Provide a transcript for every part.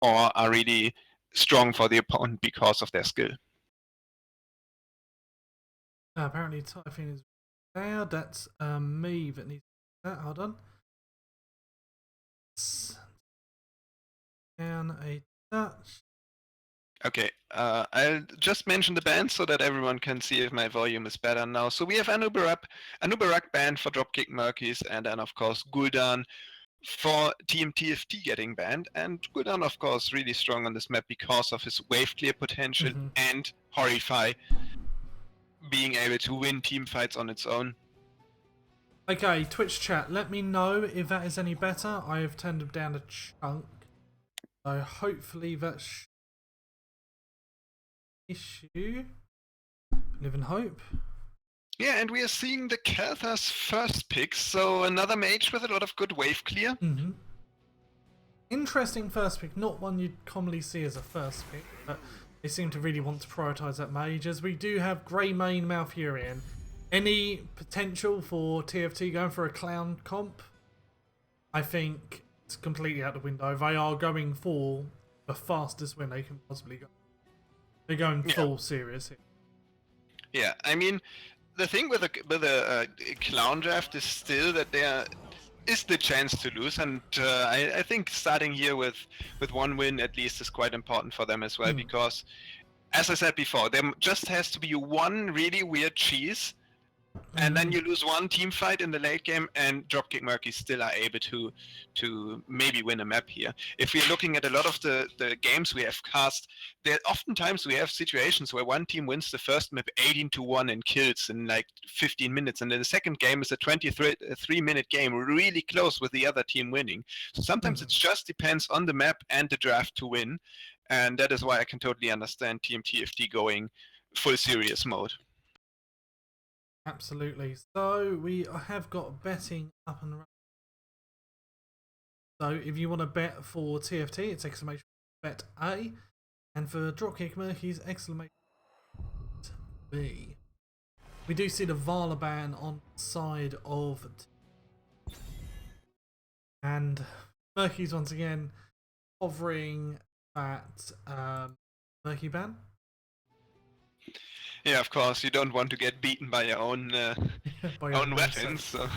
or are really strong for the opponent because of their skill. Apparently, typing is there. That's me that needs that. Hold on. Down a touch. Okay, I'll just mention the band so that everyone can see if my volume is better now. So we have Anubarak banned for Dropkick Murkys, and then of course Gul'dan for Team TFT getting banned. And Gul'dan, of course, really strong on this map because of his wave clear potential and Horrify being able to win team fights on its own. Okay, Twitch chat, let me know if that is any better. I have turned them down a chunk. So hopefully that's issue. Live in hope. Yeah, and we are seeing the Kel'Thas first pick, so another mage with a lot of good wave clear. Interesting first pick, not one you'd commonly see as a first pick, but they seem to really want to prioritise that mage, as we do have Greymane Malfurion. Any potential for TFT going for a clown comp? I think it's completely out the window. They are going for the fastest win they can possibly go. They're going full serious here. Yeah, I mean, the thing with a clown draft is still that there is the chance to lose, and I think starting here with one win at least is quite important for them as well, because, as I said before, there just has to be one really weird cheese, and then you lose one team fight in the late game, and Dropkick Murkys still are able to maybe win a map here. If we're looking at a lot of the games we have cast, there oftentimes we have situations where one team wins the first map 18-1 in kills in like 15 minutes, and then the second game is a 23-minute game, really close with the other team winning. So sometimes it just depends on the map and the draft to win, and that is why I can totally understand Team TFT going full serious mode. Absolutely. So we have got betting up and running. So if you want to bet for TFT, it's exclamation bet A, and for Dropkick Murkys, exclamation B. We do see the Vala ban on the side of, and Murkys once again hovering that Murky ban. Yeah, of course, you don't want to get beaten by your own weapons. So.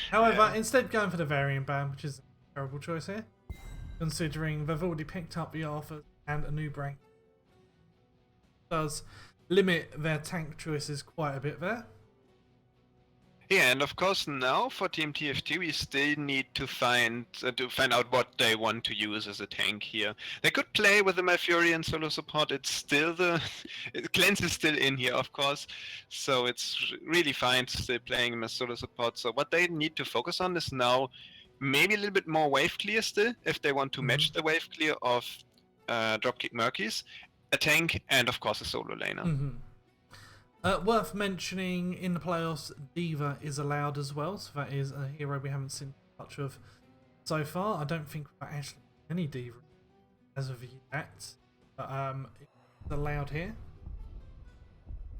However, instead going for the variant ban, which is a terrible choice here, considering they've already picked up the Arthur and a new brain. Does limit their tank choices quite a bit there. Yeah, and of course now for Team TFT we still need to find out what they want to use as a tank here. They could play with the Malfurion solo support. It's still Cleanse is still in here, of course, so it's really fine still playing him as solo support. So what they need to focus on is now maybe a little bit more wave clear still, if they want to match the wave clear of Dropkick Murkys, a tank, and of course a solo laner. Worth mentioning, in the playoffs, D.Va is allowed as well, so that is a hero we haven't seen much of so far. I don't think we've actually any D.Va as of yet, but it's allowed here.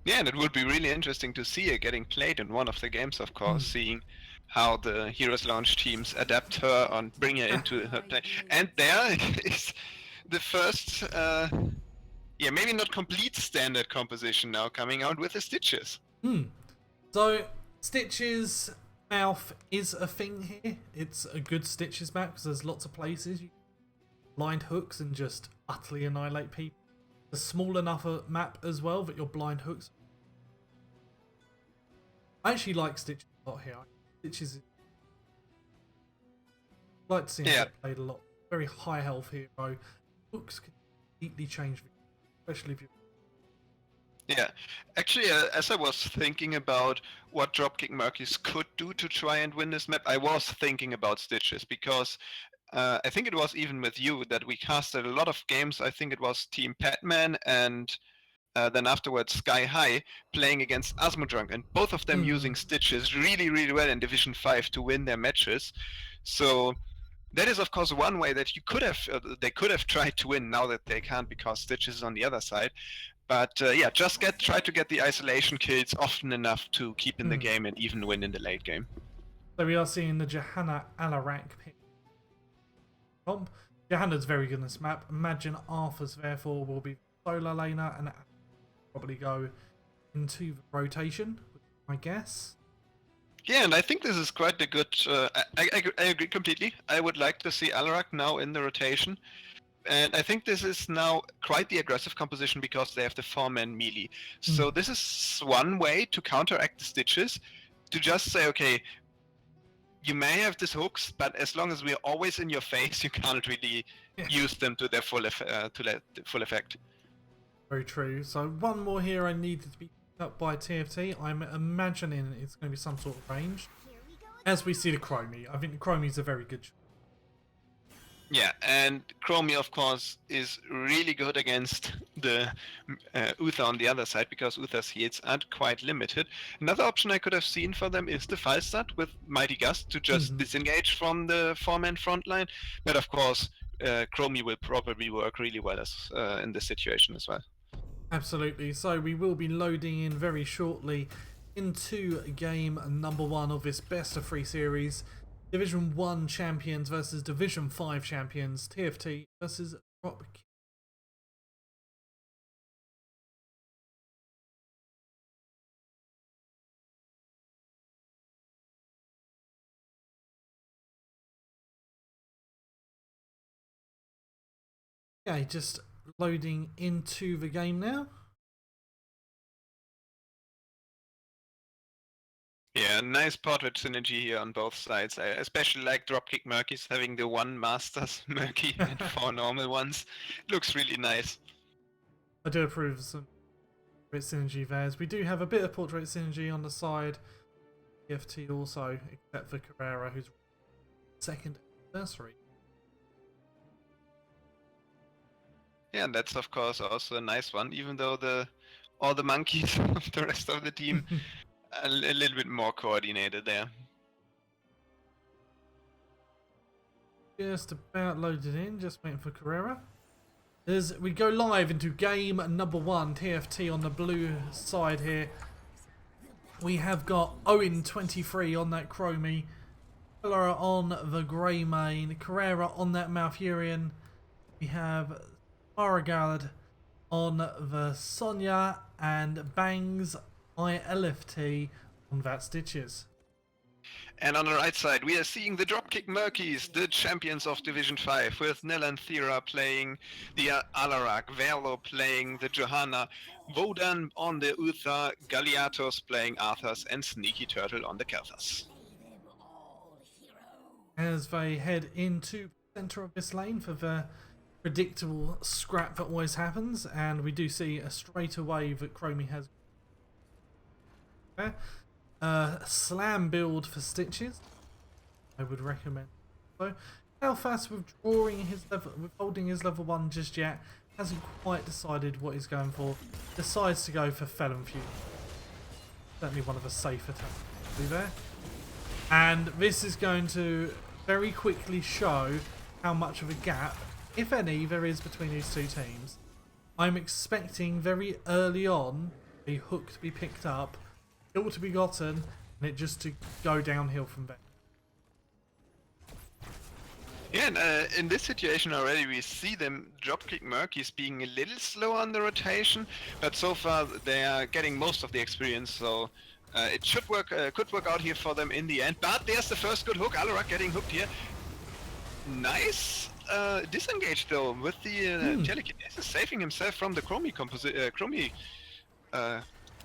Yeah, and it would be really interesting to see her getting played in one of the games, of course, seeing how the Heroes Launch teams adapt her and bring her into her play. And there is the first... yeah, maybe not complete standard composition now coming out with the Stitches. So, Stitches mouth is a thing here. It's a good Stitches map because there's lots of places you blind hooks and just utterly annihilate people. It's a small enough a map as well that your blind hooks. I actually like Stitches a lot here. Stitches, I like to see him get played a lot. Very high health hero. Hooks can completely change, especially if you. Yeah, actually, as I was thinking about what Dropkick Murkys could do to try and win this map, I was thinking about Stitches, because I think it was even with you that we casted a lot of games. I think it was Team Patman and then afterwards Sky High playing against Asmodrunk, and both of them using Stitches really, really well in Division 5 to win their matches. So that is, of course, one way that you could have they could have tried to win. Now that they can't because Stitches is on the other side. But yeah, just try to get the isolation kills often enough to keep in the game and even win in the late game. So we are seeing the Johanna Alarak pick comp. Johanna's very good in this map. Imagine Arthur's therefore will be solar laner and probably go into the rotation, I guess. Yeah, and I think this is quite a good. I agree completely. I would like to see Alarak now in the rotation. And I think this is now quite the aggressive composition because they have the 4-man melee. So this is one way to counteract the Stitches, to just say, okay, you may have these hooks, but as long as we're always in your face, you can't really use them to their full effect. Very true. So one more hero needed to be picked up by TFT. I'm imagining it's going to be some sort of range. As we see the Chromie, I think the Chromie is a very good choice. Yeah, and Chromie, of course, is really good against the Uther on the other side, because Uther's heals aren't quite limited. Another option I could have seen for them is the Falstad with Mighty Gust to just disengage from the 4-man front line. But of course, Chromie will probably work really well as in this situation as well. Absolutely. So we will be loading in very shortly into game number 1 of this best of 3 series. Division 1 champions versus Division 5 champions, TFT versus Dropkick. Okay, just loading into the game now. Yeah, nice portrait synergy here on both sides. I especially like Dropkick Murkys having the 1 Masters Murky and 4 normal ones. Looks really nice. I do approve of some portrait synergy there. We do have a bit of portrait synergy on the side. TFT also, except for Carrera, who's second anniversary. Yeah, and that's of course also a nice one, even though all the monkeys of the rest of the team a little bit more coordinated there. Just about loaded in, just waiting for Carrera. As we go live into game number 1, TFT on the blue side here. We have got Owen 23 on that Chromie, Carrera on the grey main, Carrera on that Malfurion. We have Maragard on the Sonya and Bangs ILFT on that Stitches. And on the right side, we are seeing the Dropkick Murkys, the champions of Division 5, with Nelanthera playing the Alarak, Verlo playing the Johanna, Wodan on the Uther, Galiatos playing Arthas, and Sneaky Turtle on the Kelthas. As they head into the centre of this lane for the predictable scrap that always happens, and we do see a straight away that Chromie has slam build for Stitches. I would recommend. So how fast withdrawing his level, withholding his level 1 just yet, hasn't quite decided what he's going for. Decides to go for Felon Fury. Certainly one of the safer attacks there. And this is going to very quickly show how much of a gap, if any, there is between these two teams. I'm expecting very early on a hook to be picked up, kill to be gotten, and it just to go downhill from there. Yeah, and in this situation already we see them Dropkick Murkys being a little slow on the rotation, but so far they are getting most of the experience, so it should work, could work out here for them in the end. But there's the first good hook, Alarak getting hooked here. Nice disengage though with the telekinesis, saving himself from the Chromie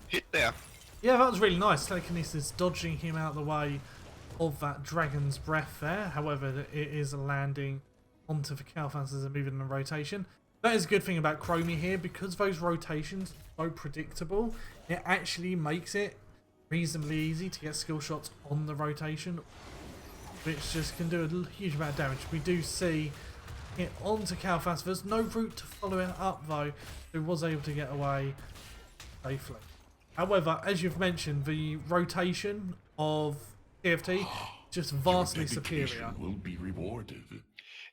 hit there. Yeah, that was really nice. Telekinesis dodging him out of the way of that Dragon's Breath there. However, it is landing onto the Calphans as they're moving in the rotation. That is a good thing about Chromie here, because those rotations are so predictable, it actually makes it reasonably easy to get skill shots on the rotation, which just can do a huge amount of damage. We do see it onto Calphas. There's no route to follow it up though, who was able to get away safely. However, as you've mentioned, the rotation of TFT just vastly superior. Will be rewarded.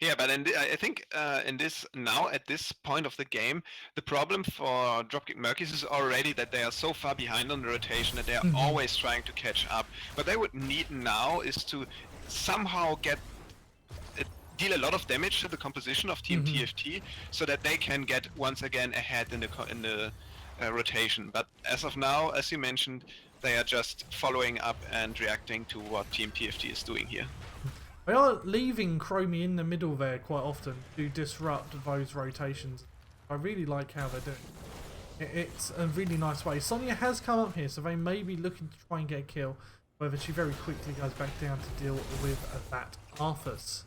Yeah, but I think in this now at this point of the game, the problem for Dropkick Murkys is already that they are so far behind on the rotation that they are always trying to catch up. What they would need now is to somehow get deal a lot of damage to the composition of Team TFT, so that they can get once again ahead in the rotation. But as of now, as you mentioned, they are just following up and reacting to what Team TFT is doing here. They are leaving Chromie in the middle there quite often to disrupt those rotations. I really like how they're doing it. It's a really nice way. Sonya has come up here, so they may be looking to try and get a kill. However, she very quickly goes back down to deal with that Arthas.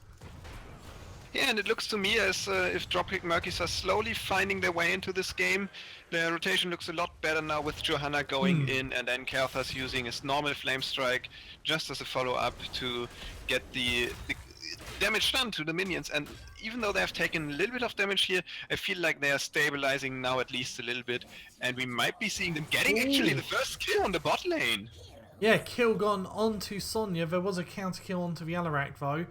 Yeah, and it looks to me as if Dropkick Murkys are slowly finding their way into this game. The rotation looks a lot better now with Johanna going in, and then Kalthas using his normal Flame Strike just as a follow-up to get the damage done to the minions. And even though they have taken a little bit of damage here, I feel like they are stabilizing now at least a little bit, and we might be seeing them getting actually the first kill on the bot lane. Yeah, kill gone onto Sonya. There was a counter kill onto the Alarak though.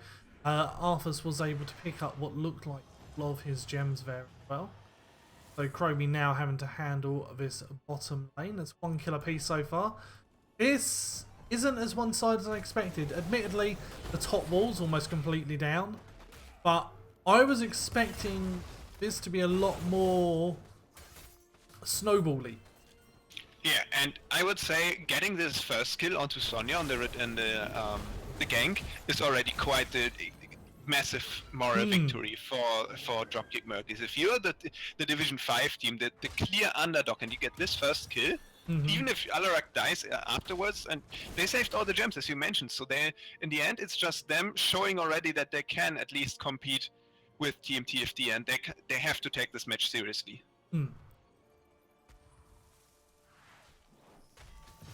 Arthas was able to pick up what looked like a lot of his gems there as well. So Chromie now having to handle this bottom lane. That's 1 kill apiece so far. This isn't as one-sided as I expected. Admittedly, the top wall's almost completely down, but I was expecting this to be a lot more snowbally. Yeah, and I would say getting this first kill onto Sonya on the gank is already quite the massive moral victory for Dropkick Murkys. If you're the Division 5 team, the clear underdog, and you get this first kill, even if Alarak dies afterwards, and they saved all the gems as you mentioned, so they, in the end, it's just them showing already that they can at least compete with Team TFT, and they have to take this match seriously.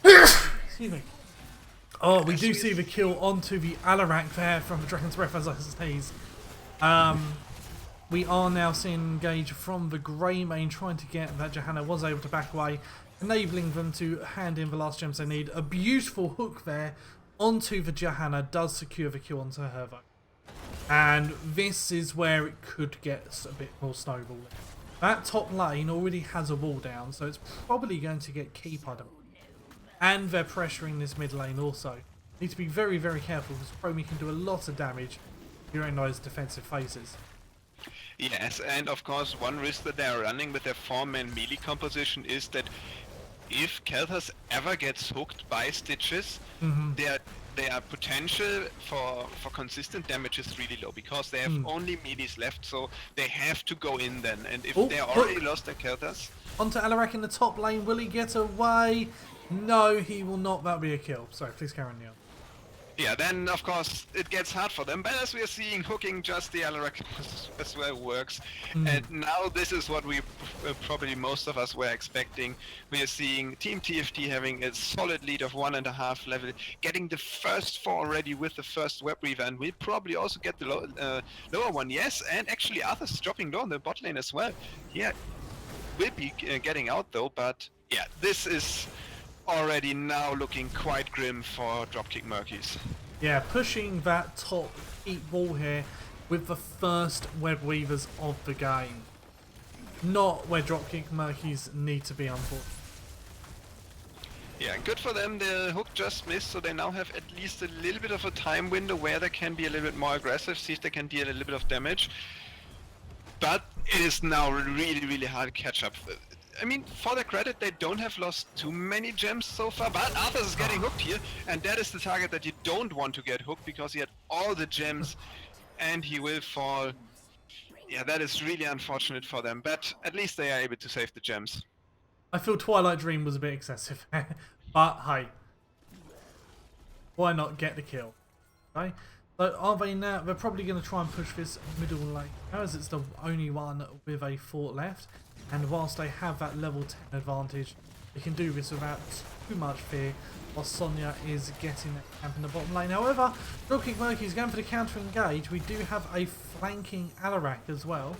Excuse me. Oh, we do see the kill onto the Alarak there from the Dragon's Breath, as I say. We are now seeing engage from the Grey main, trying to get that Johanna was able to back away, enabling them to hand in the last gems they need. A beautiful hook there onto the Johanna does secure the kill onto her though. And this is where it could get a bit more snowballing. That top lane already has a wall down, so it's probably going to get keep, I don't know. And they're pressuring this mid lane also. Need to be very, very careful because Chromie can do a lot of damage during those defensive phases. Yes, and of course one risk that they're running with their 4-man melee composition is that if Kalthas ever gets hooked by Stitches, their potential for consistent damage is really low because they have only melees left, so they have to go in then. And if they already lost their Kalthas... Onto Alarak in the top lane, will he get away? No, he will not. That'll be a kill. Sorry, please carry on, Neil. Yeah, then of course it gets hard for them, but as we are seeing, hooking just the Alarak as well works. And now this is what we probably most of us were expecting. We are seeing Team TFT having a solid lead of 1.5 level, getting the first 4 already with the first Web Reaver, and we'll probably also get the lower one. Yes, and actually Arthas is dropping low in the bot lane as well. Yeah, will be getting out though, but yeah, this is already now looking quite grim for Dropkick Murkys. Yeah, pushing that top deep wall here with the first Web Weavers of the game. Not where Dropkick Murkys need to be, unfortunately. Yeah, good for them. The hook just missed, so they now have at least a little bit of a time window where they can be a little bit more aggressive, see if they can deal a little bit of damage. But it is now really, really hard to catch up. I mean, for their credit, they don't have lost too many gems so far, but Arthas is getting hooked here, and that is the target that you don't want to get hooked because he had all the gems and he will fall. Yeah, that is really unfortunate for them, but at least they are able to save the gems. I feel Twilight Dream was a bit excessive, but hey, why not get the kill? Okay? So are they now? They're probably going to try and push this middle lane now, as it's the only one with a fort left. And whilst they have that level 10 advantage, they can do this without too much fear, while Sonya is getting that camp in the bottom lane. However, Dropkick Murkys is going for the counter engage. We do have a flanking Alarak as well,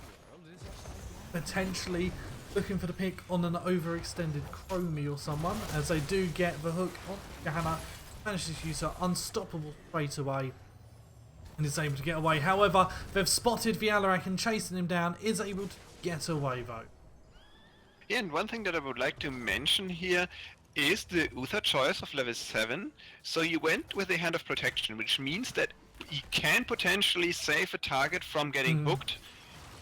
potentially looking for the pick on an overextended Chromie or someone, as they do get the hook on Johanna, manages to use her unstoppable straight away and is able to get away. However, they've spotted the Alarak and chasing him down, is able to get away though. Yeah, and one thing that I would like to mention here is the Uther choice of level 7. So you went with the Hand of Protection, which means that he can potentially save a target from getting hooked,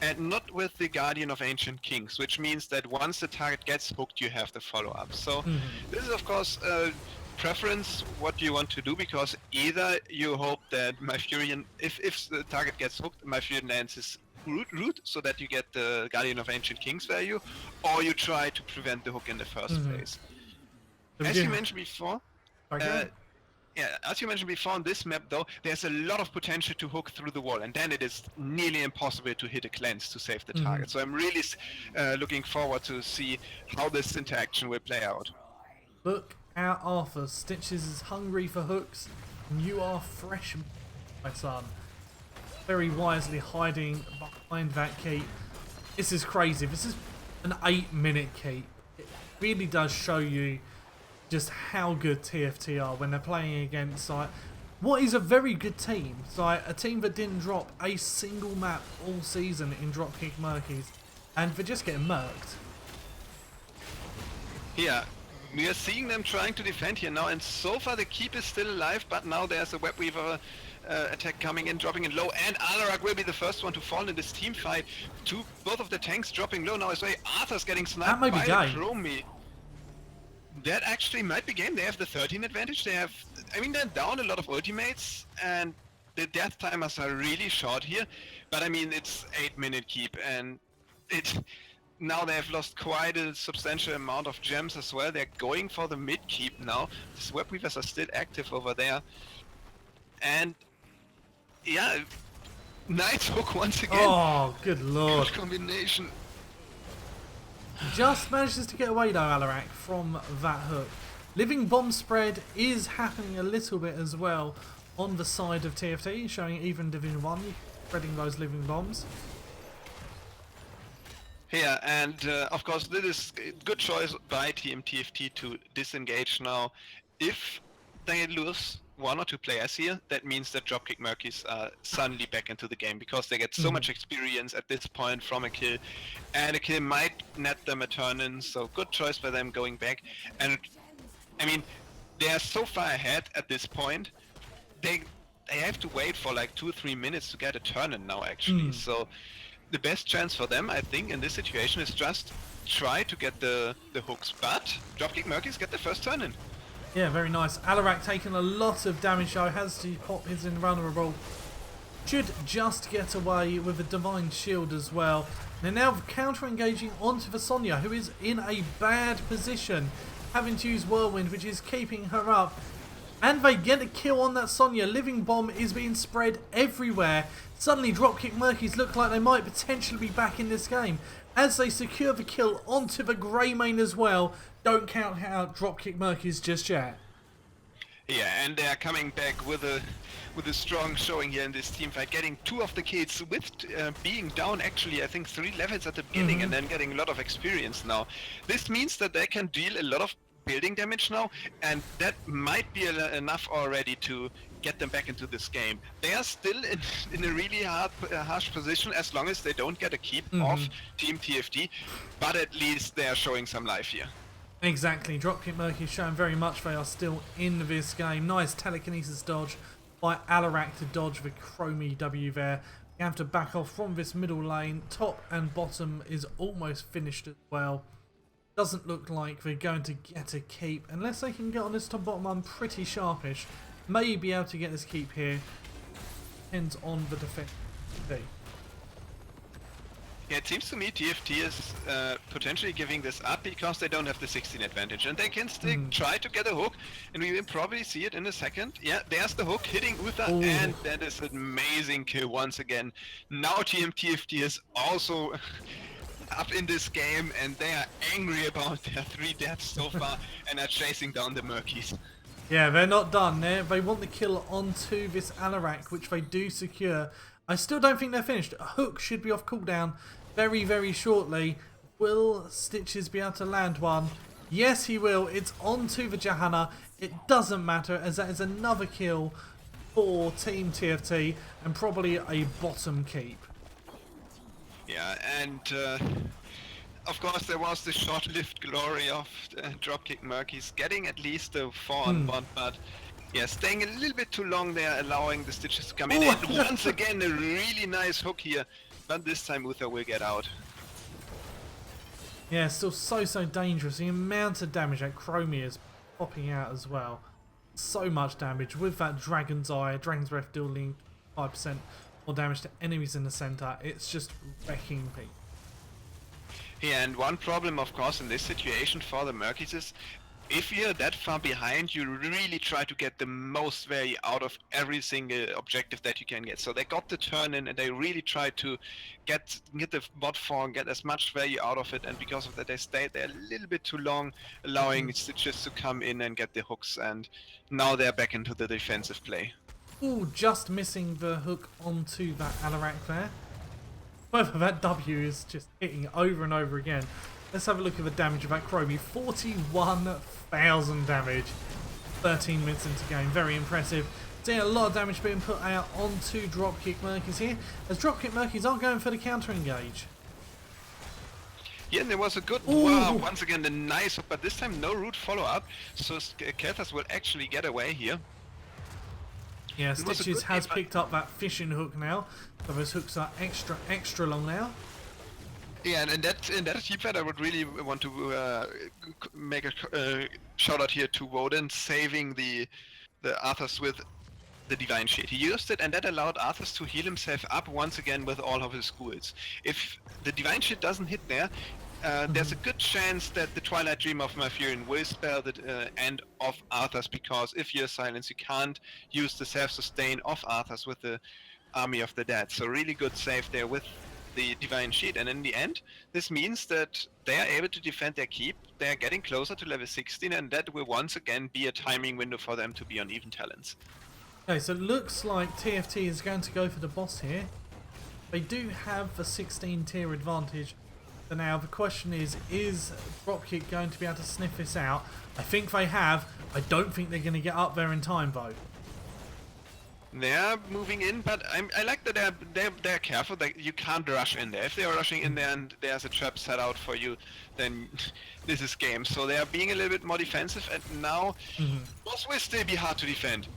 and not with the Guardian of Ancient Kings, which means that once the target gets hooked, you have the follow-up. So this is of course a preference what you want to do, because either you hope that Malfurion, if the target gets hooked, Malfurion lands his root so that you get the Guardian of Ancient Kings value, or you try to prevent the hook in the first place. As you mentioned before, yeah, as you mentioned before on this map though, there's a lot of potential to hook through the wall, and then it is nearly impossible to hit a cleanse to save the target. So I'm really looking forward to see how this interaction will play out. Look at Arthur. Stitches is hungry for hooks, and you are fresh, my son. Very wisely hiding behind that keep. This is crazy. This is an 8-minute keep. It really does show you just how good TFT are when they're playing against what is a very good team. A team that didn't drop a single map all season in Dropkick Murkys, and they're just getting murked. Yeah, we are seeing them trying to defend here now, and so far the keep is still alive, but now there's a Web Weaver attack coming in, dropping in low, and Alarak will be the first one to fall in this team fight. Both of the tanks dropping low now as well. Arthur's getting sniped by the Chromie. That actually might be game. They have the 13 advantage. They have, I mean, they're down a lot of ultimates, and the death timers are really short here. But I mean, it's 8-minute keep, and now they have lost quite a substantial amount of gems as well. They're going for the mid keep now. The Web Weavers are still active over there, and yeah, nice hook once again. Oh, good lord! Good combination. Just manages to get away though, Alarak, from that hook. Living bomb spread is happening a little bit as well on the side of TFT, showing even Division 1 spreading those living bombs. Yeah, and of course this is a good choice by Team TFT to disengage now. If they lose 1 or 2 players here, that means that Dropkick Murkys are suddenly back into the game, because they get so much experience at this point from a kill, and a kill might net them a turn in, so good choice by them going back. And I mean, they are so far ahead at this point, they have to wait for like 2 or 3 minutes to get a turn in now actually. So the best chance for them, I think, in this situation is just try to get the hooks, but Dropkick Murkys get the first turn in. Yeah, very nice. Alarak taking a lot of damage though, has to pop his invulnerable. Should just get away with a Divine Shield as well. They're now counter-engaging onto the Sonya, who is in a bad position, having to use Whirlwind, which is keeping her up. And they get a kill on that Sonya. Living Bomb is being spread everywhere. Suddenly Dropkick Murkys look like they might potentially be back in this game, as they secure the kill onto the Grey Main as well. Don't count out Dropkick Murkys just yet. Yeah, and they are coming back with a strong showing here in this team fight, getting 2 of the kills with being down actually I think 3 levels at the beginning, and then getting a lot of experience now. This means that they can deal a lot of building damage now, and that might be enough already to get them back into this game. They are still in a really harsh position as long as they don't get a keep off Team TFT, but at least they are showing some life here. Exactly, Dropkick Murkys showing very much they are still in this game. Nice telekinesis dodge by Alarak to dodge the Chromie W there. You have to back off from this middle lane. Top and bottom is almost finished as well. Doesn't look like they're going to get a keep unless they can get on this top bottom. I'm pretty sharpish. May be able to get this keep here. Depends on the defense. Yeah, it seems to me TFT is potentially giving this up because they don't have the 16 advantage, and they can still try to get a hook, and we will probably see it in a second. Yeah, there's the hook hitting Uther, and that is an amazing kill once again. Now Team TFT is also up in this game, and they are angry about their 3 deaths so far and are chasing down the Murkys. Yeah, they're not done. They want the kill onto this Alarak, which they do secure. I still don't think they're finished. A hook should be off cooldown very, very shortly. Will Stitches be able to land one? Yes, he will. It's onto the Johanna. It doesn't matter, as that is another kill for Team TFT and probably a bottom keep. Yeah, and of course there was the short-lived glory of Dropkick Murkys getting at least a 4-on-1, but Yeah, staying a little bit too long there, allowing the stitches to come in. Ooh. And once again, a really nice hook here. But this time Uther will get out. Yeah, still so dangerous. The amount of damage that Chromie is popping out as well. So much damage with that Dragon's Eye, Dragon's Breath dealing 5% more damage to enemies in the center. It's just wrecking people. Yeah, and one problem, of course, in this situation for the Murkys is if you're that far behind, you really try to get the most value out of every single objective that you can get. So they got the turn in and they really tried to get the bot farm, get as much value out of it, and because of that they stayed there a little bit too long, allowing Stitches to come in and get the hooks, and now they're back into the defensive play. Ooh, just missing the hook onto that Alarak there. Whether that W is just hitting over and over again. Let's have a look at the damage of that Chromie. 41,000 damage. 13 minutes into game. Very impressive. Seeing a lot of damage being put out onto Dropkick Murkys here. As Dropkick Murkys are going for the counter engage. Yeah, and there was a good, wow, once again the nice hook, but this time no root follow up, so Kethas will actually get away here. Yeah, Stitches has picked up that fishing hook now. So those hooks are extra long now. Yeah, and in that team fight, I would really want to make a shout out here to Woden saving the Arthas with the Divine Shade. He used it, and that allowed Arthas to heal himself up once again with all of his schools. If the Divine Shade doesn't hit there, there's a good chance that the Twilight Dream of Malfurion will spell the end of Arthas, because if you're silenced, you can't use the self-sustain of Arthas with the Army of the Dead. So really good save there with the Divine Sheet, and in the end, this means that they are able to defend their keep, they are getting closer to level 16, and that will once again be a timing window for them to be on even talents. Okay, so it looks like TFT is going to go for the boss here. They do have the 16 tier advantage. So now the question is Dropkick going to be able to sniff this out? I think they have. I don't think they're going to get up there in time though. They're moving in, but I like that they're careful. That you can't rush in there. If they are rushing in there and there's a trap set out for you, then this is game. So they are being a little bit more defensive, and now boss will still be hard to defend.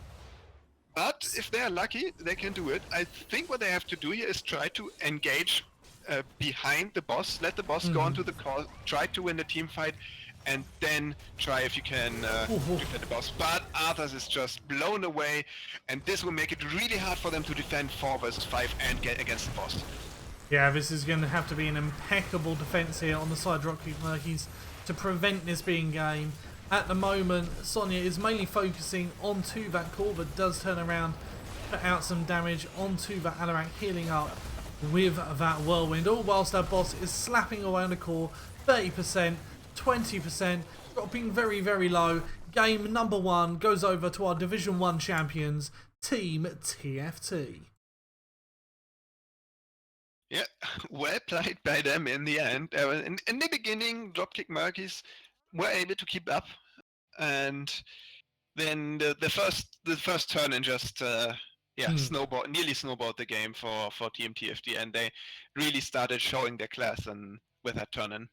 But if they are lucky, they can do it. I think what they have to do here is try to engage behind the boss, let the boss go onto the core, try to win the team fight, and then try if you can defend the boss. But Arthas is just blown away, and this will make it really hard for them to defend 4 versus 5 and get against the boss. Yeah, this is going to have to be an impeccable defense here on the side of Dropkick Murkys to prevent this being game. At the moment, Sonya is mainly focusing onto that core, but does turn around, put out some damage onto that Alarak, healing up with that whirlwind, all whilst that boss is slapping away on the core. 30%, 20%, dropping very low. Game number 1 goes over to our Division 1 champions, Team TFT. Yeah, well played by them in the end. In the beginning, Dropkick Murkys were able to keep up, and then the first turn and just nearly snowballed the game for Team TFT, and they really started showing their class and with that turn in.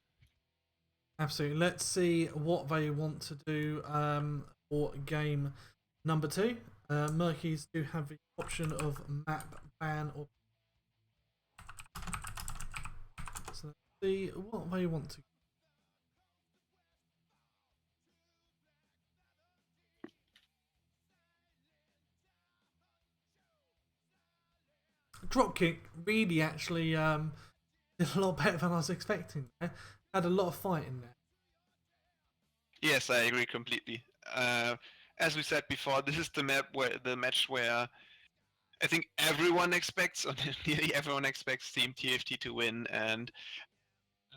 Absolutely. Let's see what they want to do for game number 2. Murkys do have the option of map ban, or so let's see what they want to. Dropkick really actually did a lot better than I was expecting there. Had a lot of fight in there. Yes, I agree completely. As we said before, this is the match where I think everyone expects, or nearly everyone expects Team TFT to win, and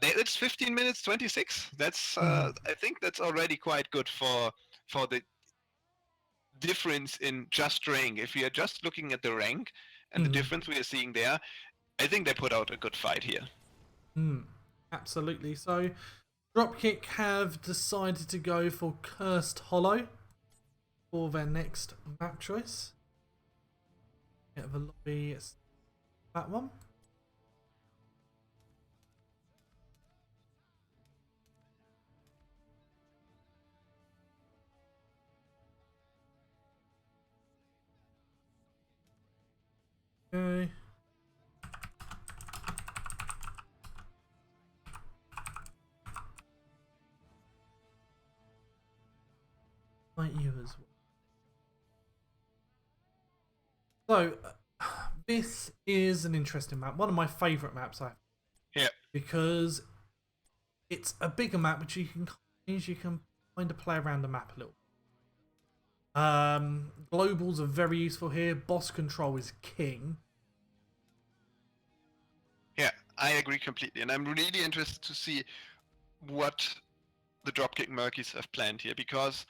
it's 15 minutes 26. That's I think that's already quite good for the difference in just rank. If we are just looking at the rank and the difference we are seeing there, I think they put out a good fight here. Absolutely. So Dropkick have decided to go for Cursed Hollow for their next map choice. Get the lobby, that one. Okay. Like you as well. So, this is an interesting map. One of my favourite maps, Yeah. because it's a bigger map, which you can kind of play around the map a little. Globals are very useful here. Boss control is king. Yeah, I agree completely, and I'm really interested to see what the Dropkick Murkys have planned here, because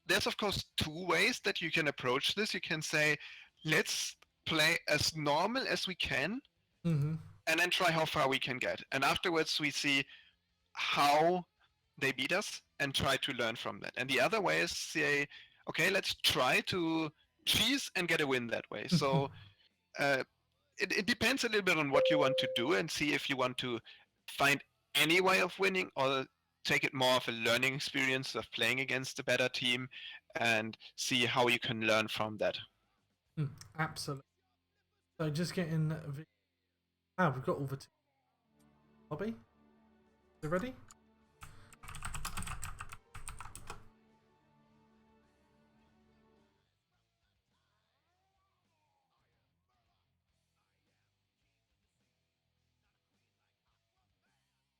there's of course two ways that you can approach this. You can say, let's play as normal as we can, Mm-hmm. and then try how far we can get. And afterwards, we see how they beat us and try to learn from that. And the other way is say, okay, let's try to cheese and get a win that way. So it depends a little bit on what you want to do and see if you want to find any way of winning or take it more of a learning experience of playing against a better team and see how you can learn from that. Absolutely. So just getting the... we've got all the lobby. You ready?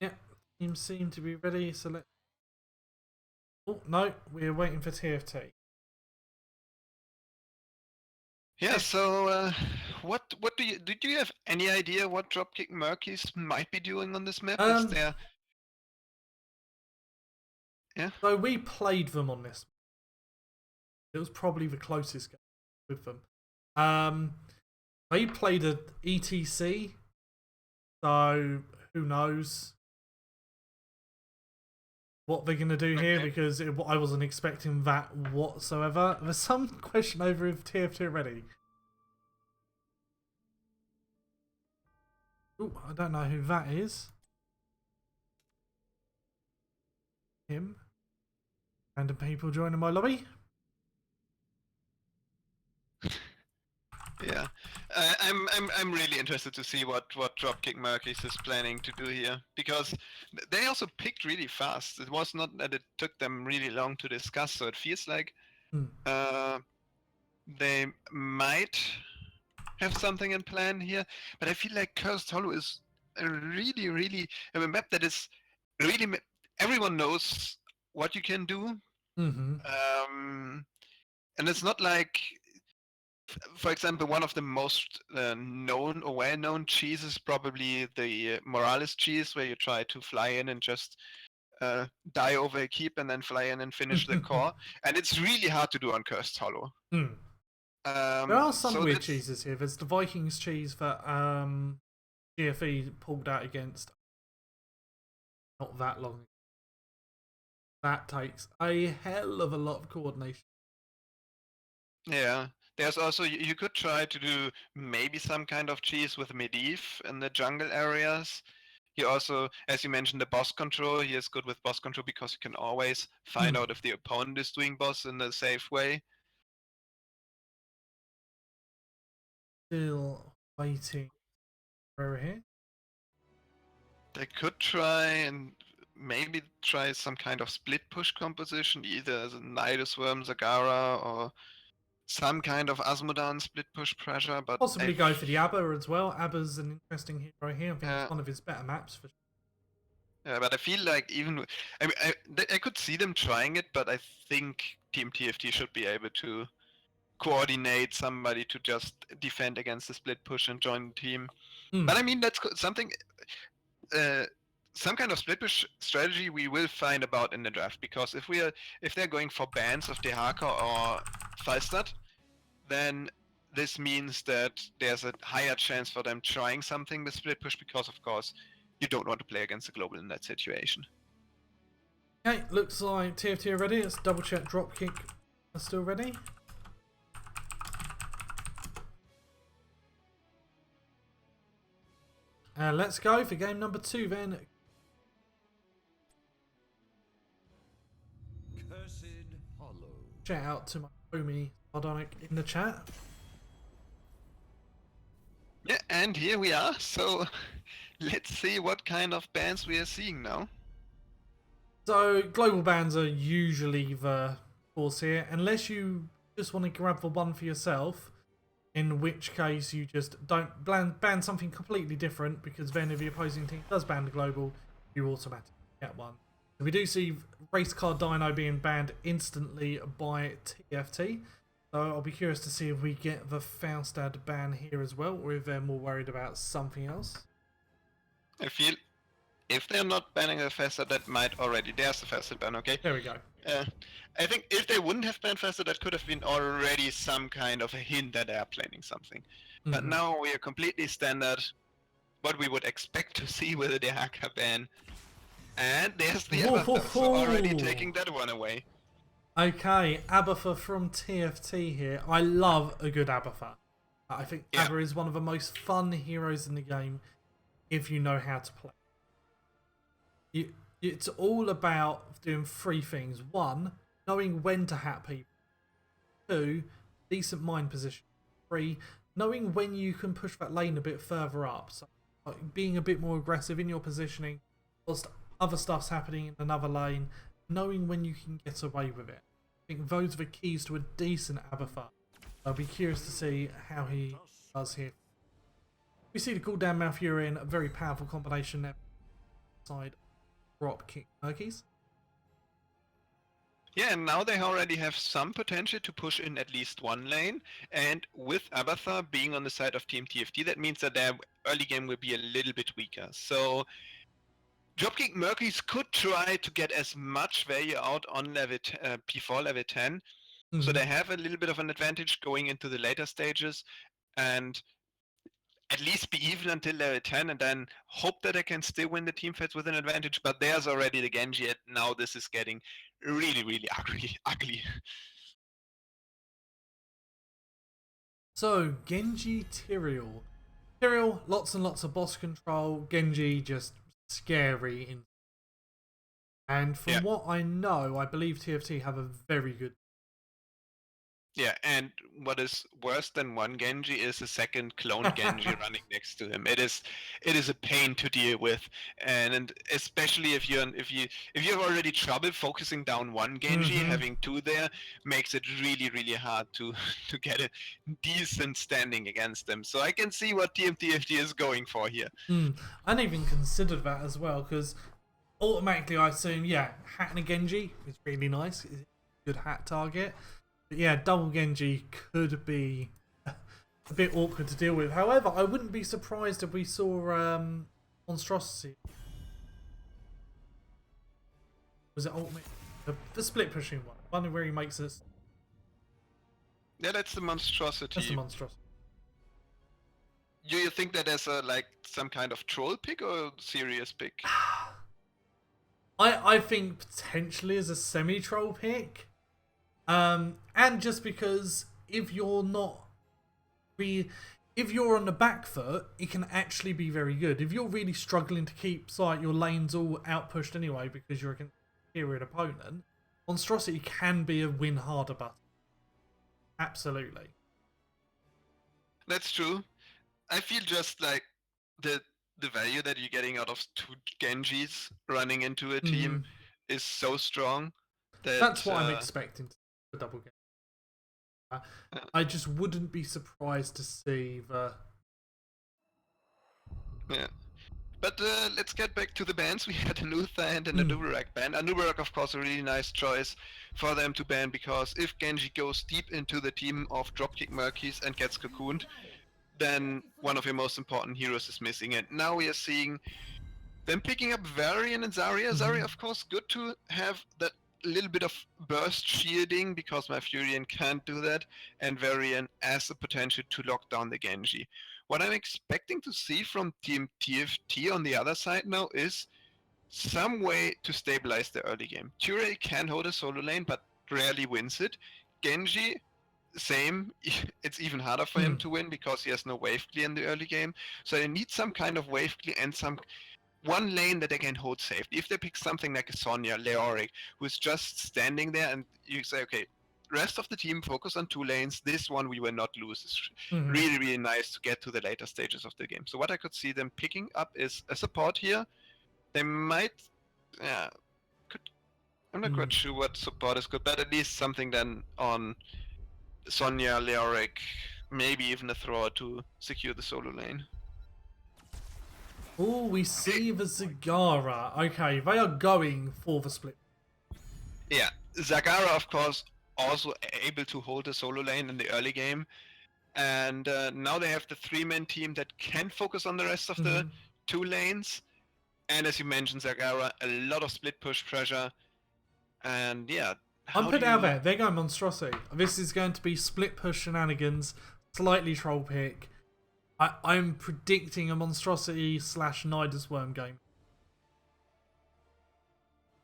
Yeah, teams seem to be ready. So let. Oh no, we're waiting for TFT. Yeah, so what do you have any idea what Dropkick Murkys might be doing on this map? Is Um, there yeah? so we played them on this. It was probably the closest game with them. They played at ETC, so who knows what they're gonna do here, Okay. because I wasn't expecting that whatsoever. There's some question over if TFT are ready. Ooh, I don't know who that is. Him. Random people joining my lobby. Yeah, I'm really interested to see what Dropkick Murkys is planning to do here, because they also picked really fast. It was not that it took them really long to discuss, so it feels like Hmm. they might have something in plan here. But I feel like Cursed Hollow is a really a map that is really everyone knows what you can do, Mm-hmm. and it's not like, for example, one of the most known or well-known cheeses, probably the Morales cheese, where you try to fly in and just die over a keep and then fly in and finish the core. And it's really hard to do on Cursed Hollow. Hmm. There are some So weird that's cheeses here. There's the Vikings cheese that GFE pulled out against not that long. That takes a hell of a lot of coordination. yeah. There's also you could try to do maybe some kind of cheese with Medivh in the jungle areas. He also, as you mentioned, the boss control. He is good with boss control because you can always find out if the opponent is doing boss in a safe way. Still waiting. Over here. They could try and maybe try some kind of split push composition, either as a Nidus Worm Zagara or some kind of Asmodan split push pressure, but Possibly go for the Abba as well. Abba's an interesting hero here. I think yeah, it's one of his better maps for yeah, but I feel like even I, mean, I could see them trying it, but I think Team TFT should be able to coordinate somebody to just defend against the split push and join the team. But I mean, that's something. Uh, some kind of split push strategy we will find about in the draft, because if they're going for bans of Dehaka or Falstad, then this means that there's a higher chance for them trying something with split push, because of course you don't want to play against a global in that situation. Okay, looks like TFT are ready. Let's double check Dropkick are still ready. Let's go for game number 2 then. Cursed Hollow. Shout out to my homie Sardonic in the chat. Yeah, and here we are. So let's see what kind of bans we are seeing now. So global bans are usually the course here, unless you just want to grab the one for yourself. In which case, you just don't ban something completely different, because then if the opposing team does ban the global, you automatically get one. We do see Race Car Dino being banned instantly by TFT. So I'll be curious to see if we get the Faustad ban here as well, or if they're more worried about something else. I feel if they're not banning the Fester, that might already. There's the Fester ban, okay? There we go. I think if they wouldn't have banned Fester, that could have been already some kind of a hint that they are planning something. But now we are completely standard, what we would expect to see with a Dehaka ban. And there's the Avatar, so already taking that one away. Okay, Abatha from TFT here. I love a good Abatha. I think Abba is one of the most fun heroes in the game if you know how to play. It's all about doing three things. One, knowing when to hat people. Two, decent mind position. Three, knowing when you can push that lane a bit further up. So like, being a bit more aggressive in your positioning whilst other stuff's happening in another lane. Knowing when you can get away with it. I think those are the keys to a decent Abatha. I'll be curious to see how he does here. We see the cooldown Malfurion, a very powerful combination there. Side Dropkick Murkys. Yeah, and now they already have some potential to push in at least one lane, and with Abatha being on the side of Team TFT, that means that their early game will be a little bit weaker. So Dropkick Murkys could try to get as much value out on level P4 level 10, so they have a little bit of an advantage going into the later stages, and at least be even until level 10 and then hope that I can still win the team fights with an advantage. But there's already the Genji, and now this is getting really, really ugly. So, Genji Tyrael. Tyrael, lots and lots of boss control. Genji, just scary. And from what I know, I believe TFT have a very good. Yeah, and what is worse than one Genji is a second clone Genji running next to him. It is a pain to deal with, and especially if you have already trouble focusing down one Genji, having two there makes it really, really hard to get a decent standing against them. So I can see what Team TFT is going for here. I didn't even consider that as well, because automatically I assume, hat and a Genji is really nice. It's a good hat target. But yeah, double Genji could be a bit awkward to deal with. However, I wouldn't be surprised if we saw Monstrosity. Was it Ultimate? The split pushing one where he makes us. Yeah, that's the Monstrosity. That's the Monstrosity. Do you think that there's some kind of troll pick or serious pick? I think potentially as a semi-troll pick. And just because if you're on the back foot, it can actually be very good. If you're really struggling to keep your lanes all outpushed anyway because you're against a superior opponent, Monstrosity can be a win harder button. Absolutely. That's true. I feel just like the value that you're getting out of two Genjis running into a team is so strong. That's what I'm expecting for double game. I just wouldn't be surprised to see the. Yeah. But let's get back to the bans. We had Anutha and an Anubarak ban. Anubarak, of course, a really nice choice for them to ban, because if Genji goes deep into the team of Dropkick Murkys and gets cocooned, then one of your most important heroes is missing. And now we are seeing them picking up Varian and Zarya. Zarya, of course, good to have that little bit of burst shielding, because my Furion can't do that, and Varian has the potential to lock down the Genji. What I'm expecting to see from Team TFT on the other side now is some way to stabilize the early game. Tyrael can hold a solo lane, but rarely wins it. Genji, same. It's even harder for him to win because he has no wave clear in the early game. So they need some kind of wave clear and one lane that they can hold safely. If they pick something like a Sonya, Leoric, who's just standing there, and you say, okay, rest of the team focus on 2 lanes. This one we will not lose. It's Mhm. really, really nice to get to the later stages of the game. So what I could see them picking up is a support here. They might, yeah, could. I'm not quite sure what support is good, but at least something then on Sonya, Leoric, maybe even a thrower to secure the solo lane. Oh, we see the Zagara. Okay, they are going for the split. Yeah, Zagara, of course, also able to hold the solo lane in the early game. And now they have the 3-man team that can focus on the rest of the 2 lanes. And as you mentioned, Zagara, a lot of split push pressure. And yeah, I'm putting it out there. They're going monstrosity. This is going to be split push shenanigans, slightly troll pick. I'm predicting a monstrosity / Nidus Worm game.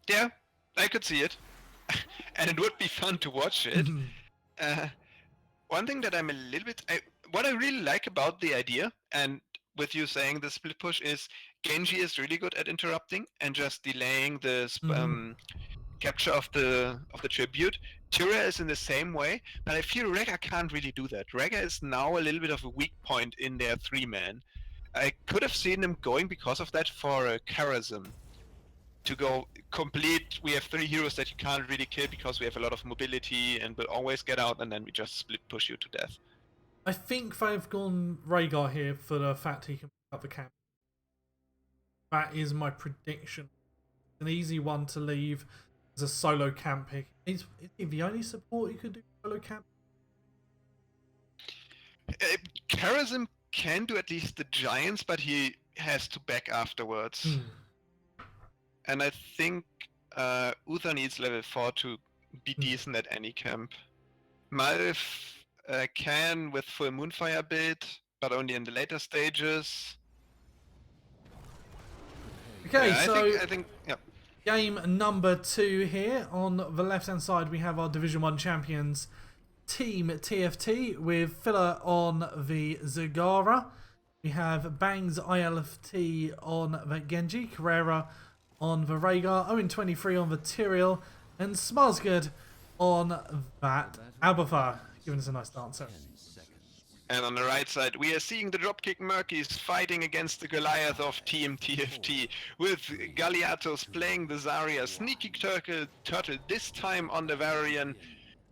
Yeah, I could see it. And it would be fun to watch it. One thing that I'm a little bit... what I really like about the idea, and with you saying the split push, is Genji is really good at interrupting and just delaying the capture of the tribute. Tyria is in the same way, but I feel Rega can't really do that. Rega is now a little bit of a weak point in their 3-man. I could have seen them going because of that for a Karazhan. To go complete, we have 3 heroes that you can't really kill because we have a lot of mobility and will always get out, and then we just split push you to death. I think they've gone Rhaegar here for the fact he can pick up the camp. That is my prediction. An easy one to leave as a solo camp pick. Is he the only support you could do solo camp? Karazhan can do at least the giants, but he has to back afterwards. And I think Uther needs level 4 to be decent at any camp. Malf can with full Moonfire build, but only in the later stages. Okay, yeah, so I think yeah. Game number 2 here. On the left-hand side, we have our Division 1 champions, Team TFT, with Filler on the Zagara. We have Bangs ILFT on the Genji, Carrera on the Rhaegar, Owen23 on the Tyrael, and Smarsgood on that Abathar, giving us a nice dancer. And on the right side, we are seeing the Dropkick Murkys fighting against the Goliath of Team TFT, with Galiatos playing the Zarya, Sneaky Turtle this time on the Varian.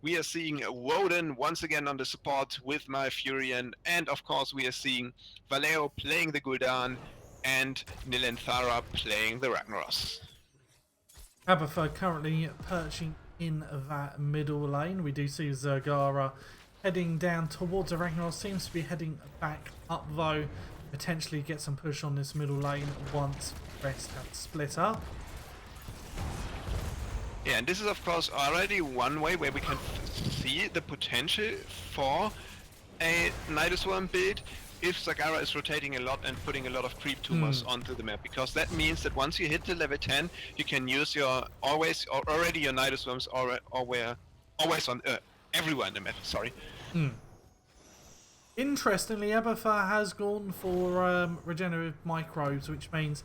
We are seeing Woden once again on the support with Malfurion, and of course we are seeing Valeo playing the Gul'dan, and Nilanthara playing the Ragnaros. Abathar currently perching in that middle lane. We do see Zagara heading down towards the Ragnaros. Seems to be heading back up though. Potentially get some push on this middle lane once the rest have split up. Yeah, and this is of course already one way where we can see the potential for a Nidus Worm build if Zagara is rotating a lot and putting a lot of creep tumors onto the map, because that means that once you hit the level 10, you can use your already your Nidus Worms always on everywhere in the map. Sorry. Interestingly, Abathar has gone for regenerative microbes, which means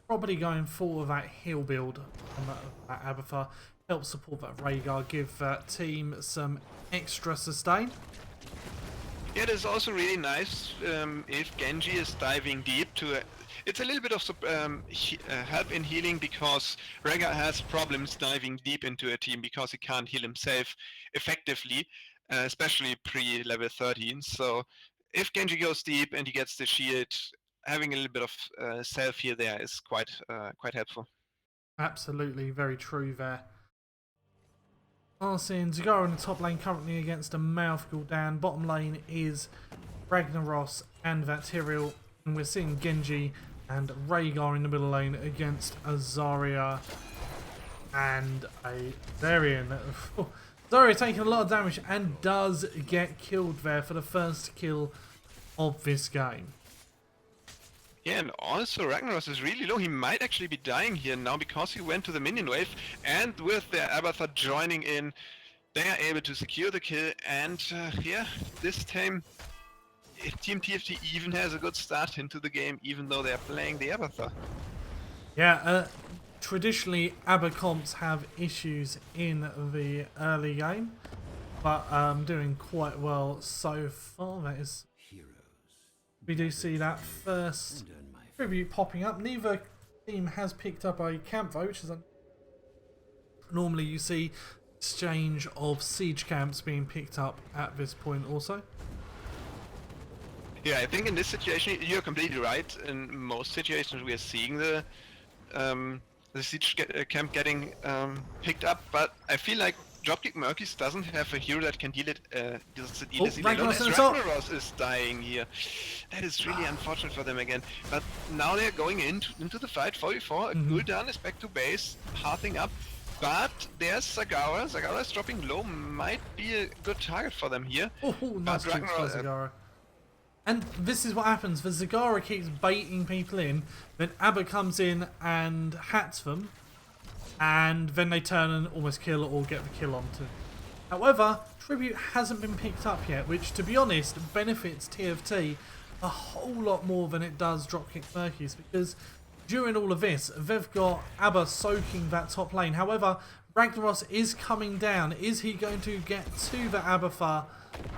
probably going for that heal build on that Abathar. Help support that Rhaegar, give that team some extra sustain. Yeah, it is also really nice if Genji is diving deep to... It's a little bit of help in healing, because Rhaegar has problems diving deep into a team because he can't heal himself effectively, especially pre-level 13. So if Genji goes deep and he gets the shield, having a little bit of self-heal there is quite helpful. Absolutely, very true there. Arsene Zagara in the top lane currently against a Mouth Gul'dan. Bottom lane is Ragnaros and that Tyrael. And we're seeing Genji and Rhaegar in the middle lane against a Zarya and a Varian. Zarya taking a lot of damage and does get killed there for the first kill of this game. Yeah, and also Ragnaros is really low. He might actually be dying here now because he went to the minion wave, and with their Abathar joining in, they are able to secure the kill. And yeah, this time Team TFT even has a good start into the game, even though they are playing the Abathar. Yeah, traditionally Abba comps have issues in the early game. but doing quite well so far. That is, we do see that first tribute popping up. Neither team has picked up a camp vote, which is normally you see exchange of siege camps being picked up at this point also. Yeah, I think in this situation you're completely right. In most situations we are seeing the siege camp getting picked up, but I feel like Dropkick Murkys doesn't have a hero that can deal it. Ragnaros in the top. Ragnaros is dying here. That is really unfortunate for them again. But now they're going into the fight. 44. Gul'dan is back to base, hearting up. But there's Zagara. Zagara is dropping low. Might be a good target for them here. Oh, nice juke by Zagara. And this is what happens. The Zagara keeps baiting people in, then Abba comes in and hats them, and then they turn and almost kill or get the kill onto. However, Tribute hasn't been picked up yet, which to be honest benefits TFT a whole lot more than it does Dropkick Murkys, because during all of this, they've got Abba soaking that top lane. However, Ragnaros is coming down. Is he going to get to the Abathar?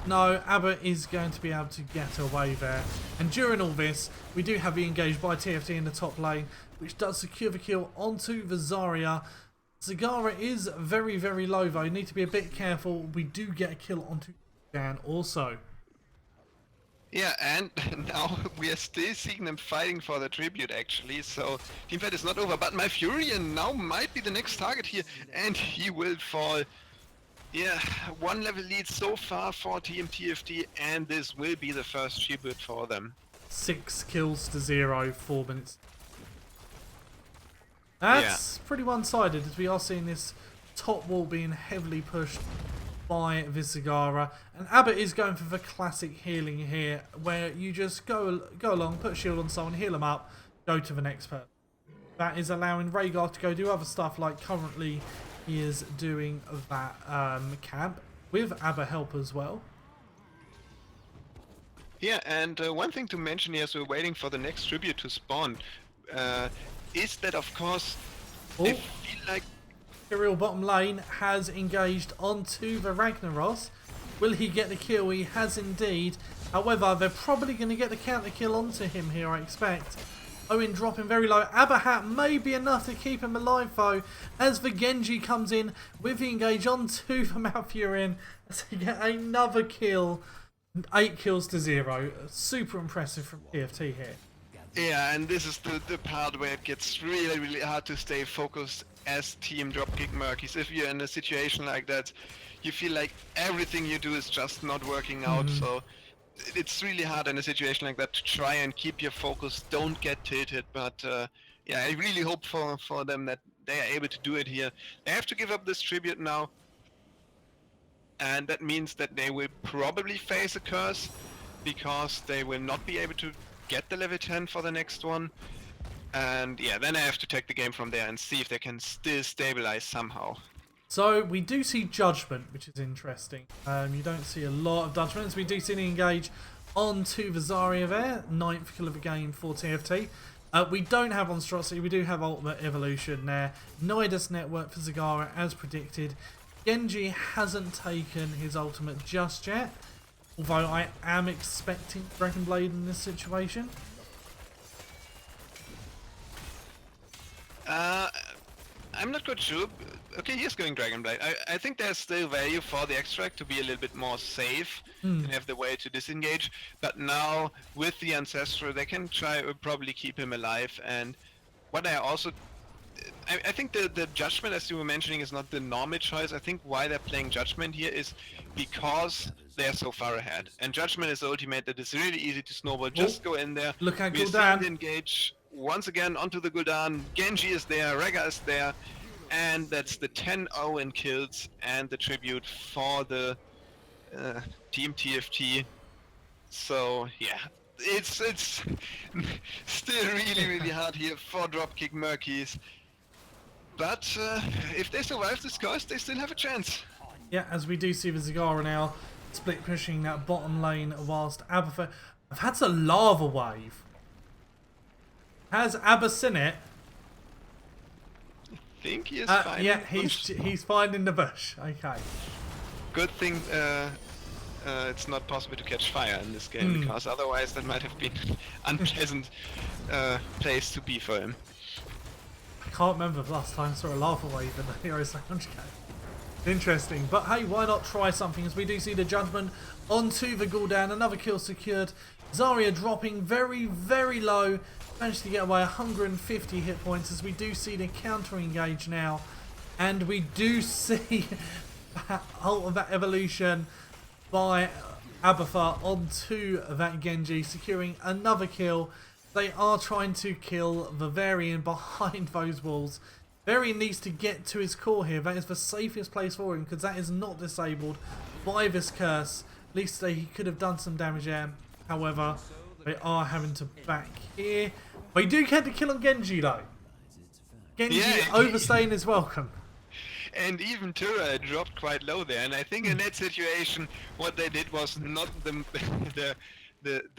No, Abba is going to be able to get away there. And during all this, we do have the engage by TFT in the top lane, which does secure the kill onto the Zarya. Zagara is very, very low though. You need to be a bit careful. We do get a kill onto Dan also. Yeah, and now we are still seeing them fighting for the tribute actually, so teamfight is not over, but my Furion now might be the next target here, and he will fall. Yeah, 1 level lead so far for Team TFT, and this will be the first tribute for them. 6 kills to 0, 4 minutes. That's pretty one-sided, as we are seeing this top wall being heavily pushed by Zagara, and Abba is going for the classic healing here, where you just go along, put a shield on someone, heal them up, go to the next person. That is allowing Rhaegar to go do other stuff, like currently he is doing that camp with Abba help as well. Yeah, and one thing to mention here as we're waiting for the next tribute to spawn is that of course I feel like Imperial bottom lane has engaged onto the Ragnaros. Will he get the kill? He has indeed. However, they're probably going to get the counter kill onto him here, I expect. Owen dropping very low. Abahat may be enough to keep him alive though, as the Genji comes in with the engage onto the Malfurion as he get another kill. 8 kills to 0. Super impressive from TFT here. Yeah, and this is the part where it gets really, really hard to stay focused as Team Dropkick Murkys. If you're in a situation like that, you feel like everything you do is just not working out, so it's really hard in a situation like that to try and keep your focus, don't get tilted, but yeah, I really hope for them that they are able to do it here. They have to give up this tribute now, and that means that they will probably face a curse, because they will not be able to get the level 10 for the next one. And yeah, then I have to take the game from there and see if they can still stabilize somehow. So we do see Judgment, which is interesting. You don't see a lot of Judgments. We do see the engage onto the Zarya there. 9th kill of the game for TFT. We don't have Monstrosity. We do have Ultimate Evolution there. Nidus Network for Zagara as predicted. Genji hasn't taken his ultimate just yet. Although I am expecting Dragon Blade in this situation. I'm not quite sure. Okay, he's going Dragon Blade. I think there's still value for the extract to be a little bit more safe and have the way to disengage. But now with the Ancestral, they can try probably keep him alive. And what I also, I think the Judgment, as you were mentioning, is not the normal choice. I think why they're playing Judgment here is because they're so far ahead. And Judgment is the ultimate that is really easy to snowball. Just go in there. Look at Gul'dan. Gul'dan. Engage once again onto the Gul'dan. Genji is there, Rega is there. And that's the 10 Owen kills and the tribute for the Team TFT. So yeah, it's still really, really hard here for Dropkick Murkys. But if they survive this curse, they still have a chance. Yeah, as we do see the Zagara now split pushing that bottom lane whilst Abba... I've had a lava wave. Has Abba seen it? I think he is fine. Yeah, he's finding the bush. Okay. good thing it's not possible to catch fire in this game, because otherwise that might have been unpleasant place to be for him. I can't remember the last time I saw a lava wave in the Heroes Lounge game. Interesting, but hey, why not try something, as we do see the judgment onto the Gul'dan, another kill secured. Zarya dropping very, very low, managed to get away 150 hit points, as we do see the counter engage now, and we do see that ultimate evolution by Abathur onto that Genji, securing another kill. They are trying to kill the Varian behind those walls. Varian needs to get to his core here. That is the safest place for him, because that is not disabled by this curse. At least he could have done some damage there. However, they are having to back here. They do get the kill on Genji though. Genji overstaying his welcome. And even Tura dropped quite low there, and I think in that situation what they did was not the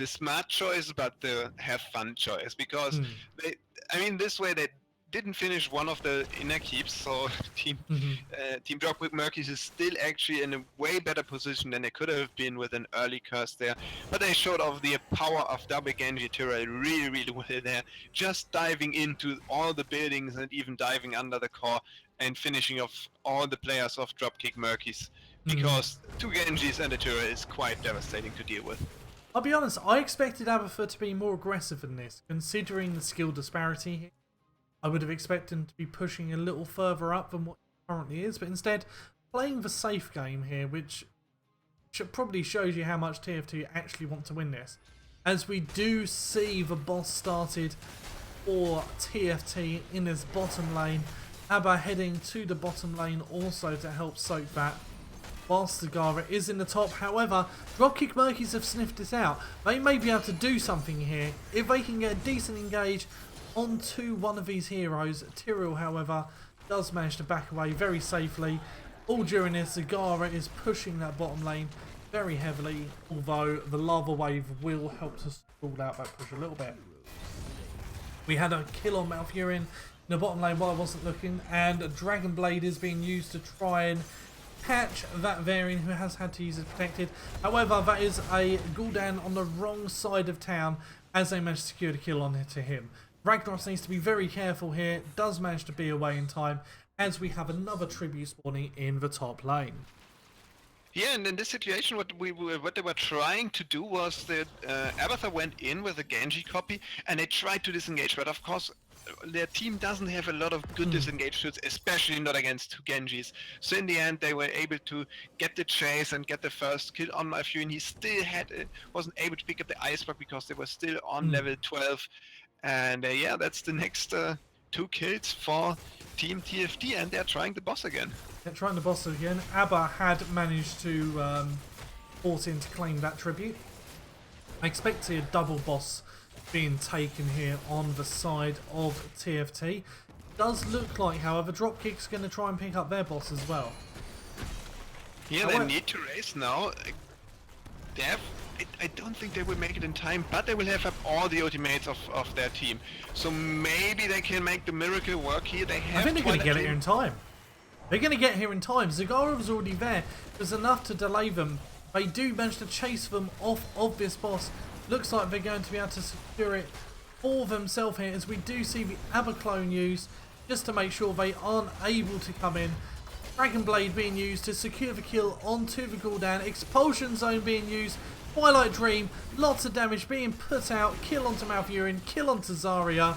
smart choice, but the have fun choice, because this way they didn't finish one of the inner keeps, so team Dropkick Murkys is still actually in a way better position than they could have been with an early curse there. But they showed off the power of double Genji Tura really, really well there, just diving into all the buildings and even diving under the core and finishing off all the players of Dropkick Murkys, because two Genjis and a Tura is quite devastating to deal with. I'll be honest, I expected Abathur to be more aggressive than this, considering the skill disparity here. I would have expected him to be pushing a little further up than what he currently is, but instead playing the safe game here, which probably shows you how much TFT actually want to win this. As we do see the boss started for TFT in his bottom lane. Abba heading to the bottom lane also to help soak that, whilst Zagara is in the top. However, Dropkick Murkys have sniffed this out. They may be able to do something here if they can get a decent engage onto one of these heroes. Tyrell, however, does manage to back away very safely. All during this, Zagara is pushing that bottom lane very heavily, although the lava wave will help to stall out that push a little bit. We had a kill on Malfurion in the bottom lane while I wasn't looking, and Dragon Blade is being used to try and catch that Varian, who has had to use it protected. However, that is a Gul'dan on the wrong side of town, as they managed to secure the kill on to him. Ragnaros needs to be very careful here, does manage to be away in time, as we have another tribute spawning in the top lane. Yeah, and in this situation, what they were trying to do was that Abathur went in with a Genji copy, and they tried to disengage, but of course their team doesn't have a lot of good disengage suits, especially not against two Genjis. So in the end, they were able to get the chase and get the first kill on Malfurion. He still wasn't able to pick up the iceberg because they were still on level 12. And yeah, that's the next 2 kills for Team TFT, and they're trying the boss again. They're trying the boss again. Abba had managed to force in to claim that tribute. I expect to see a double boss being taken here on the side of TFT. Does look like, however, Dropkick's going to try and pick up their boss as well. Yeah, they need to race now. They have... I don't think they will make it in time, but they will have up all the ultimates of their team. So maybe they can make the miracle work here. They have. I think they're going to get it here in time. They're going to get here in time. Zagara was already there. It was enough to delay them. They do manage to chase them off of this boss. Looks like they're going to be able to secure it for themselves here, as we do see the Abba clone used just to make sure they aren't able to come in. Dragon Blade being used to secure the kill onto the Gul'dan. Expulsion Zone being used. Twilight Dream, lots of damage being put out. Kill onto Malfurion, kill onto Zarya.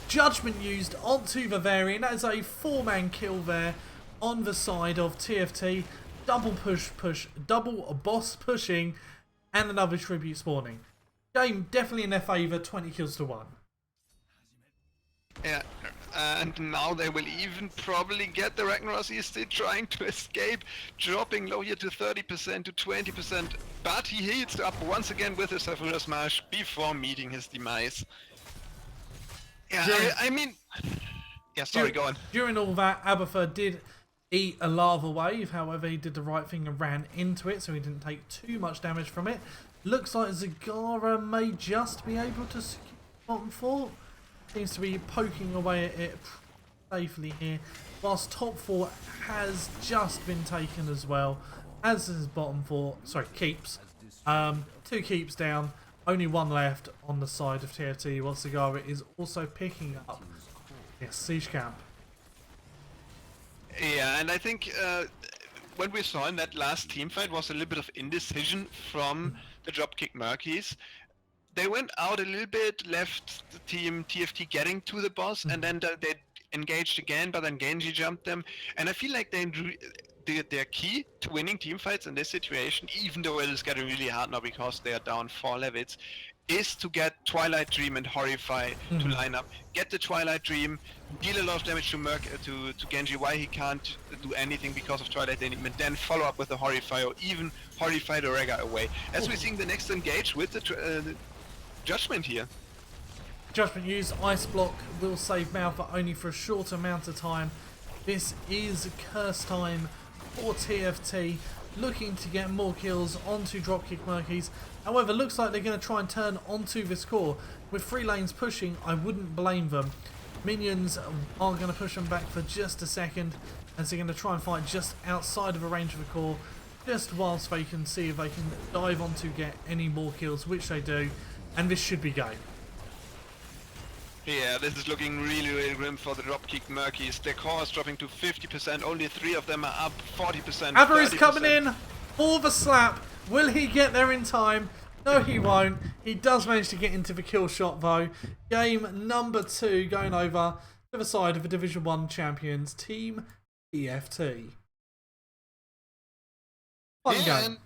Judgment used onto the Varian. That is a 4-man kill there on the side of TFT. Double push, double boss pushing, and another tribute spawning. Game definitely in their favour, 20 kills to 1. Yeah, and now they will even probably get the Ragnaros. He's still trying to escape, dropping low here to 30% to 20%, but he heals up once again with his Sapphire Smash before meeting his demise. Yeah, I mean... Yeah, sorry, go on. During all that, Abathur did eat a lava wave, however he did the right thing and ran into it, so he didn't take too much damage from it. Looks like Zagara may just be able to secure bottom 4. Seems to be poking away at it safely here, whilst top 4 has just been taken as well as his bottom four, sorry, keeps. 2 keeps down, only 1 left on the side of TFT, while Cigar is also picking up Siege Camp. Yeah, and I think what we saw in that last team fight was a little bit of indecision from the Dropkick Murkys. They went out a little bit, left the team TFT getting to the boss, and then they engaged again, but then Genji jumped them. And I feel like their key to winning team fights in this situation, even though it is getting really hard now because they are down 4 levels, is to get Twilight Dream and Horrify to line up. Get the Twilight Dream, deal a lot of damage to Genji, why he can't do anything because of Twilight Dream, and then follow up with the Horrify, or even Horrify the Rega away. As we're seeing the next engage with the Judgment here. Judgment use Ice Block will save Malphite only for a short amount of time. This is curse time for TFT, looking to get more kills onto Dropkick Murkys. However, looks like they're going to try and turn onto this core. With 3 lanes pushing, I wouldn't blame them. Minions are going to push them back for just a second, as they're going to try and fight just outside of a range of the core, just whilst they can see if they can dive on to get any more kills, which they do, and this should be game. Yeah, this is looking really, really grim for the Dropkick Murkys. Their core is dropping to 50%, only 3 of them are up 40%. Aber is coming in for the slap. Will he get there in time? No, he won't. He does manage to get into the kill shot though. Game number 2 going over to the side of the Division 1 champions, Team TFT. Fun game.